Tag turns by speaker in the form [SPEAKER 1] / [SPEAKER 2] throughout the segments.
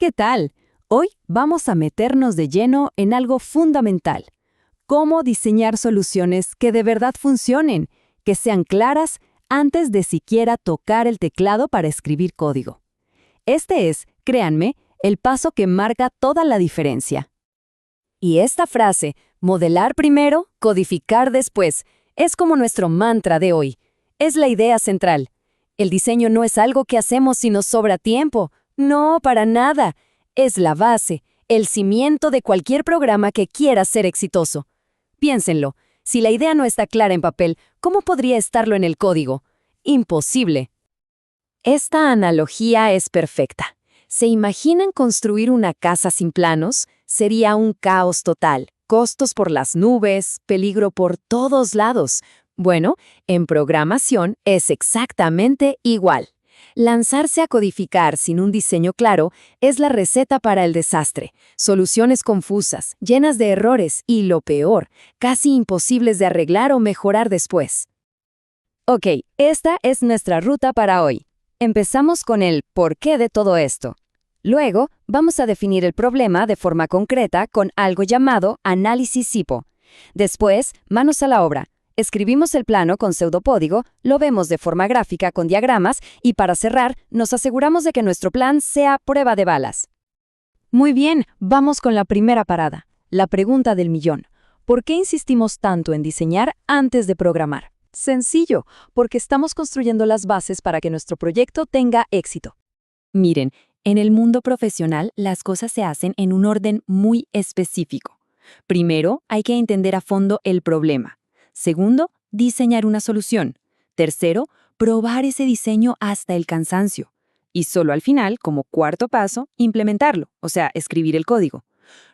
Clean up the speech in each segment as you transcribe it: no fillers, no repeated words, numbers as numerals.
[SPEAKER 1] ¿Qué tal? Hoy vamos a meternos de lleno en algo fundamental. Cómo diseñar soluciones que de verdad funcionen, que sean claras antes de siquiera tocar el teclado para escribir código. Este es, créanme, el paso que marca toda la diferencia. Y esta frase, modelar primero, codificar después, es como nuestro mantra de hoy. Es la idea central. El diseño no es algo que hacemos si nos sobra tiempo. No, para nada. Es la base, el cimiento de cualquier programa que quiera ser exitoso. Piénsenlo, si la idea no está clara en papel, ¿cómo podría estarlo en el código? Imposible. Esta analogía es perfecta. ¿Se imaginan construir una casa sin planos? Sería un caos total. Costos por las nubes, peligro por todos lados. Bueno, en programación es exactamente igual. Lanzarse a codificar sin un diseño claro es la receta para el desastre. Soluciones confusas, llenas de errores y, lo peor, casi imposibles de arreglar o mejorar después. Ok, esta es nuestra ruta para hoy. Empezamos con el porqué de todo esto. Luego, vamos a definir el problema de forma concreta con algo llamado análisis SIPO. Después, manos a la obra. Escribimos el plano con pseudocódigo, lo vemos de forma gráfica con diagramas y para cerrar, nos aseguramos de que nuestro plan sea prueba de balas. Muy bien, vamos con la primera parada, la pregunta del millón. ¿Por qué insistimos tanto en diseñar antes de programar? Sencillo, porque estamos construyendo las bases para que nuestro proyecto tenga éxito. Miren, en el mundo profesional las cosas se hacen en un orden muy específico. Primero, hay que entender a fondo el problema. Segundo, diseñar una solución. Tercero, probar ese diseño hasta el cansancio. Y solo al final, como cuarto paso, implementarlo, o sea, escribir el código.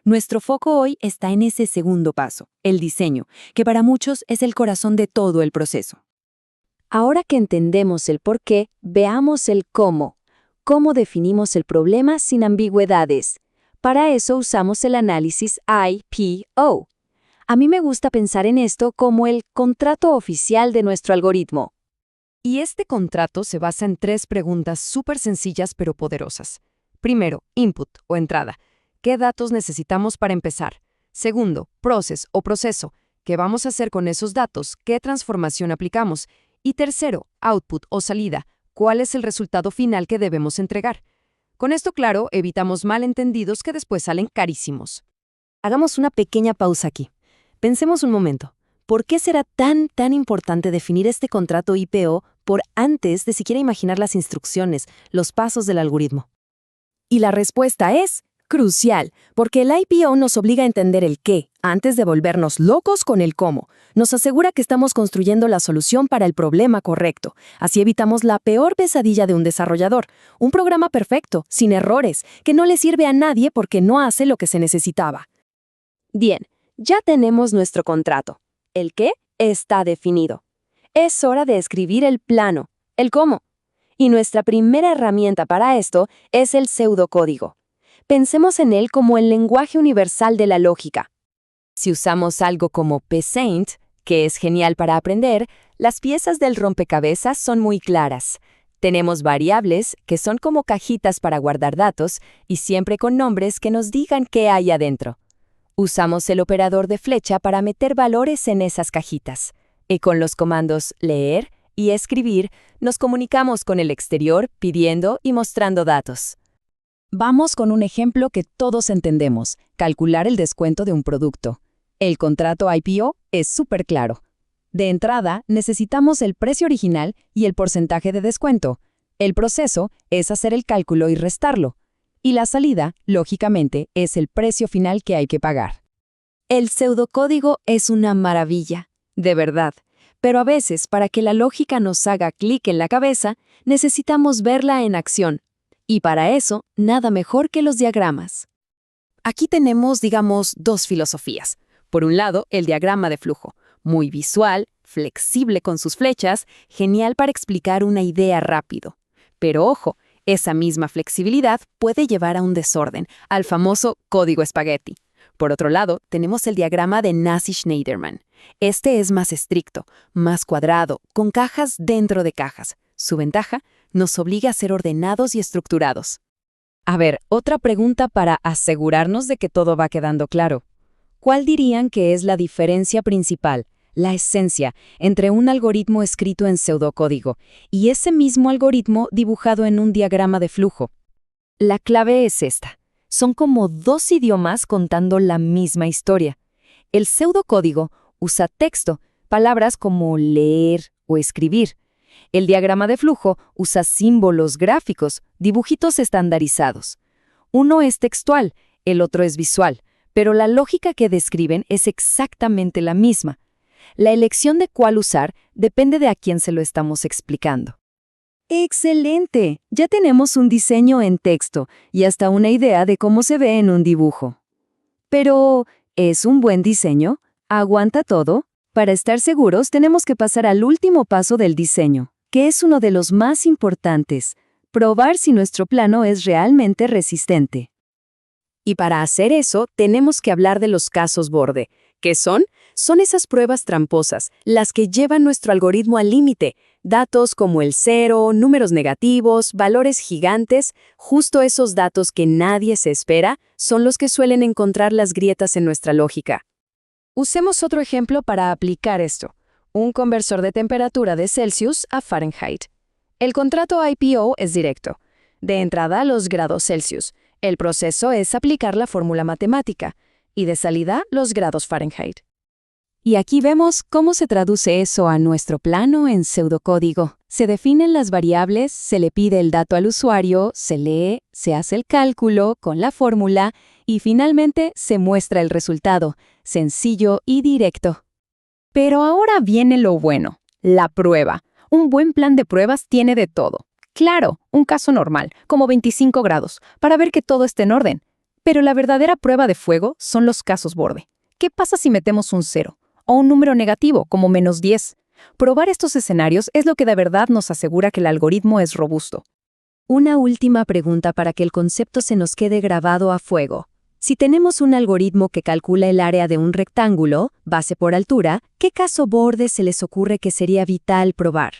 [SPEAKER 1] Nuestro foco hoy está en ese segundo paso, el diseño, que para muchos es el corazón de todo el proceso. Ahora que entendemos el por qué, veamos el cómo. ¿Cómo definimos el problema sin ambigüedades? Para eso usamos el análisis IPO. A mí me gusta pensar en esto como el contrato oficial de nuestro algoritmo. Y este contrato se basa en 3 preguntas súper sencillas pero poderosas. Primero, input o entrada. ¿Qué datos necesitamos para empezar? Segundo, process o proceso. ¿Qué vamos a hacer con esos datos? ¿Qué transformación aplicamos? Y tercero, output o salida. ¿Cuál es el resultado final que debemos entregar? Con esto claro, evitamos malentendidos que después salen carísimos. Hagamos una pequeña pausa aquí. Pensemos un momento. ¿Por qué será tan importante definir este contrato IPO por antes de siquiera imaginar las instrucciones, los pasos del algoritmo? Y la respuesta es crucial, porque el IPO nos obliga a entender el qué, antes de volvernos locos con el cómo. Nos asegura que estamos construyendo la solución para el problema correcto. Así evitamos la peor pesadilla de un desarrollador, un programa perfecto, sin errores, que no le sirve a nadie porque no hace lo que se necesitaba. Bien. Ya tenemos nuestro contrato. El qué está definido. Es hora de escribir el plano, el cómo. Y nuestra primera herramienta para esto es el pseudocódigo. Pensemos en él como el lenguaje universal de la lógica. Si usamos algo como Psaint, que es genial para aprender, las piezas del rompecabezas son muy claras. Tenemos variables, que son como cajitas para guardar datos, y siempre con nombres que nos digan qué hay adentro. Usamos el operador de flecha para meter valores en esas cajitas. Y con los comandos leer y escribir, nos comunicamos con el exterior pidiendo y mostrando datos. Vamos con un ejemplo que todos entendemos, calcular el descuento de un producto. El contrato IPO es súper claro. De entrada, necesitamos el precio original y el porcentaje de descuento. El proceso es hacer el cálculo y restarlo. Y la salida, lógicamente, es el precio final que hay que pagar. El pseudocódigo es una maravilla, de verdad, pero a veces para que la lógica nos haga clic en la cabeza, necesitamos verla en acción. Y para eso, nada mejor que los diagramas. Aquí tenemos, digamos, 2 filosofías. Por un lado, el diagrama de flujo, muy visual, flexible con sus flechas, genial para explicar una idea rápido. Pero ojo, esa misma flexibilidad puede llevar a un desorden, al famoso código espagueti. Por otro lado, tenemos el diagrama de Nash-Schneiderman. Este es más estricto, más cuadrado, con cajas dentro de cajas. Su ventaja, nos obliga a ser ordenados y estructurados. A ver, otra pregunta para asegurarnos de que todo va quedando claro. ¿Cuál dirían que es la diferencia principal, la esencia, entre un algoritmo escrito en pseudocódigo y ese mismo algoritmo dibujado en un diagrama de flujo? La clave es esta. Son como dos idiomas contando la misma historia. El pseudocódigo usa texto, palabras como leer o escribir. El diagrama de flujo usa símbolos gráficos, dibujitos estandarizados. Uno es textual, el otro es visual, pero la lógica que describen es exactamente la misma. La elección de cuál usar depende de a quién se lo estamos explicando. ¡Excelente! Ya tenemos un diseño en texto y hasta una idea de cómo se ve en un dibujo. Pero, ¿es un buen diseño? ¿Aguanta todo? Para estar seguros, tenemos que pasar al último paso del diseño, que es uno de los más importantes: probar si nuestro plano es realmente resistente. Y para hacer eso, tenemos que hablar de los casos borde. ¿Qué son? Son esas pruebas tramposas, las que llevan nuestro algoritmo al límite. Datos como el cero, números negativos, valores gigantes, justo esos datos que nadie se espera, son los que suelen encontrar las grietas en nuestra lógica. Usemos otro ejemplo para aplicar esto: un conversor de temperatura de Celsius a Fahrenheit. El contrato IPO es directo. De entrada, los grados Celsius. El proceso es aplicar la fórmula matemática. Y de salida, los grados Fahrenheit. Y aquí vemos cómo se traduce eso a nuestro plano en pseudocódigo. Se definen las variables, se le pide el dato al usuario, se lee, se hace el cálculo con la fórmula y finalmente se muestra el resultado, sencillo y directo. Pero ahora viene lo bueno, la prueba. Un buen plan de pruebas tiene de todo. Claro, un caso normal, como 25 grados, para ver que todo esté en orden. Pero la verdadera prueba de fuego son los casos borde. ¿Qué pasa si metemos un 0? O un número negativo, como -10. Probar estos escenarios es lo que de verdad nos asegura que el algoritmo es robusto. Una última pregunta para que el concepto se nos quede grabado a fuego. Si tenemos un algoritmo que calcula el área de un rectángulo, base por altura, ¿qué caso borde se les ocurre que sería vital probar?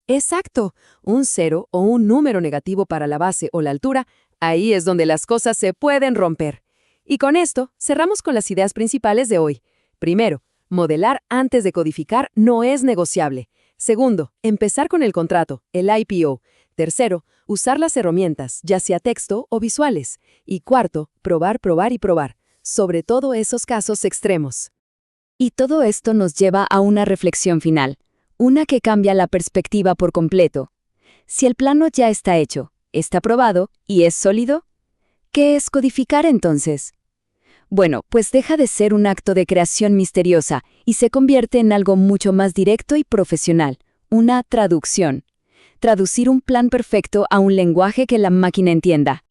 [SPEAKER 1] Exacto, un 0 o un número negativo para la base o la altura, ahí es donde las cosas se pueden romper. Y con esto, cerramos con las ideas principales de hoy. Primero, modelar antes de codificar no es negociable. Segundo, empezar con el contrato, el IPO. Tercero, usar las herramientas, ya sea texto o visuales. Y cuarto, probar, probar y probar, sobre todo esos casos extremos. Y todo esto nos lleva a una reflexión final, una que cambia la perspectiva por completo. Si el plano ya está hecho, está probado y es sólido, ¿qué es codificar entonces? Bueno, pues deja de ser un acto de creación misteriosa y se convierte en algo mucho más directo y profesional, una traducción. Traducir un plan perfecto a un lenguaje que la máquina entienda.